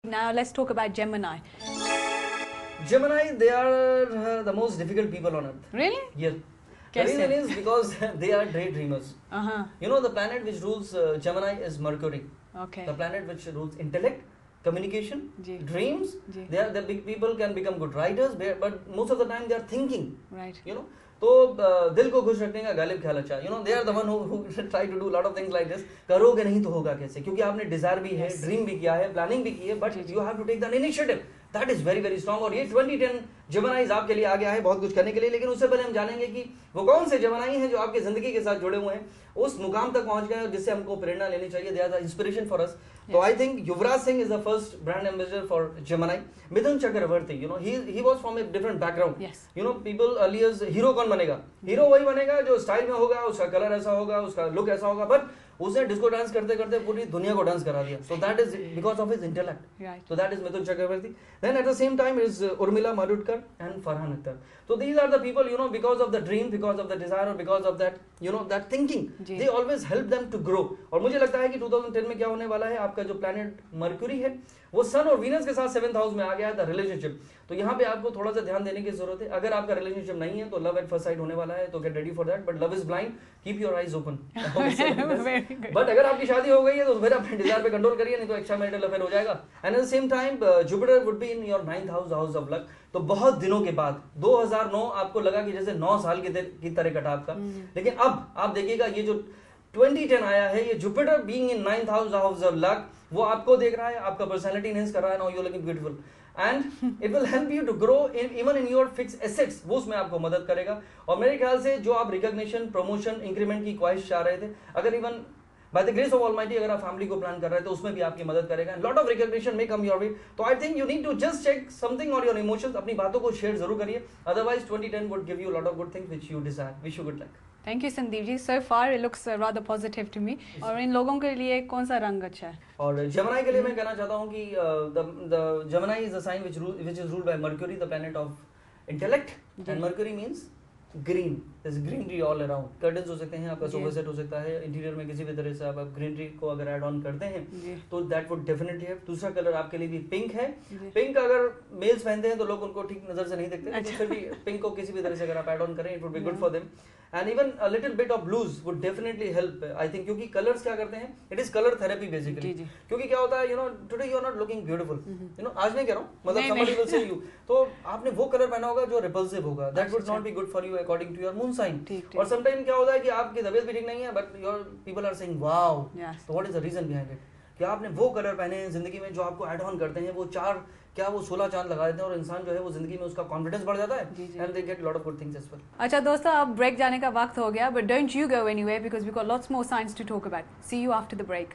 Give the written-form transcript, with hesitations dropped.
Now let's talk about Gemini. Gemini, they are the most difficult people on earth. Really? Yes. The reason is because they are daydreamers. You know, the planet which rules Gemini is Mercury. Okay. The planet which rules intellect, communication, dreams. They are the big people, can become good writers, but most of the time they are thinking. Right. You know. तो दिल को खुश रखने का गालिब ख्याल अच्छा, you know, they are the one who try to do lot of things like this. करोगे नहीं तो होगा कैसे, क्योंकि आपने डिजायर भी है, ड्रीम भी किया है, प्लानिंग भी की है, but you have to take the initiative. That is very very strong. और ये 2010 जेमिनाइज आपके लिए आ गया है बहुत कुछ करने के लिए. लेकिन उससे पहले हम जानेंगे कि वो कौन से जेमिनाई हैं जो आपकी जिंदगी के साथ जुड़े हुए हैं, उस मुकाम तक पहुंच गए जिससे हमको प्रेरणा लेनी चाहिए. They are the inspiration for us. So I think Yuvraj Singh is the first brand ambassador for Gemini. Mithun Chakravarti, you know, he was from a different background. Yes. You know, people earlier hero कौन बनेगा? Hero वही बनेगा जो style में होगा, उसका colour ऐसा होगा, उसका लुक ऐसा होगा, बट उसने डिस्को डांस करते करते पूरी दुनिया को डांस करा दिया. So that is because of his intellect. Right. So that is Mithun Chakravarti. Then at the same time is Urmila Matondkar and Farhan Akhtar. So these are the people, you know, because of the dream, because of the desire, or because of that, you know, that thinking, they always help them to grow. और मुझे लगता है कि 2010 में क्या होने वाला है, आपका जो प्लैनेट मर्क्यूरी है वो सन और वीनस के साथ 7th हाउस में आ गया है, द रिलेशनशिप. तो यहाँ पे आपको थोड़ा सा ध्यान देने की जरूरत है. अगर आपका रिलेशनशिप नहीं है तो लव एट फर्स्ट साइट होने वाला है, तो get ready for that. But love is blind, keep your eyes open. But अगर आपकी शादी हो गई है तो फिर अपने डिजायर पे कंट्रोल करिए, नहीं तो एक्स्ट्रा मैरिटल अफेयर हो जाएगा. And at the same time Jupiter would be in your 9th house, house of luck. तो बहुत दिनों के बाद 2009 आपको लगा कि जैसे 9 साल की तरह कटा आपका. लेकिन अब आप देखिएगा ये जो 2010 आया है, ये Jupiter being in 9th house, house of luck, वो आपको देख रहा है, आपका पर्सनालिटी एनहांस कर रहा है. Now you are looking beautiful and it will help you to grow even in your fix assets. वो उसमें आपको मदद करेगा. और मेरे ख्याल से जो आप रिकॉग्निशन, प्रमोशन, इंक्रीमेंट की ख्वाहिश चाह रहे थे, अगर even by the grace of almighty अगर आप फैमिली को प्लान कर रहे हैं तो उसमें भी आपकी मदद करेगा. Lot of recognition may come your way. तो I think you need to just check something on your emotions. अपनी बातों को शेयर जरूर करिए, otherwise 2010 would give you lot of good things which you desire. Wish you good luck. Thank you Sandeep ji. So far it looks rather positive to me. और इन लोगों के लिए कौन सा रंग अच्छा है? और जेमिनी के लिए मैं कहना चाहता हूं कि the Gemini is a sign which is ruled by Mercury, the planet of intellect. And Mercury means green. there's greenery all around. Curtains हो सकते हैं, आपका सोफा सेट हो सकता है, इंटीरियर में किसी भी तरह से आप ग्रीनरी को अगर ऐड ऑन करते हैं तो दैट वुड डेफिनेटली हैव. दूसरा कलर आपके लिए भी पिंक है. पिंक अगर मेल्स पहनते हैं तो लोग उनको ठीक नजर से नहीं देखते, लेकिन फिर भी पिंक को किसी भी तरह से अगर आप ऐड ऑन करें, it would be good for them. And even a little bit of blues would definitely help, I think, क्योंकि कलर्स क्या करते हैं, it is colour therapy basically. क्योंकि क्या होता है, you know, today you are not looking beautiful, you know, आज मैं कह रहा हूं, मतलब somebody will say you, तो आपने वो कलर पहना होगा जो रिपल्सिव होगा, that would not be good for you according to your moon sign. और समटाइम क्या होता है कि आपकी तबीयत भी ठीक नहीं है, but your people are saying wow. तो what is the reason behind it? कि आपने वो कलर पहने हैं जिंदगी में जो आपको ऐड ऑन करते हैं, वो 16 चांद लगा देते हैं, और इंसान जो है वो जिंदगी में उसका कॉन्फिडेंस बढ़ जाता है, and they get lot of good things as well. अच्छा दोस्तों, अब ब्रेक जाने का वक्त हो गया, but don't you go anywhere because we got lots more science to talk about. See you after the break.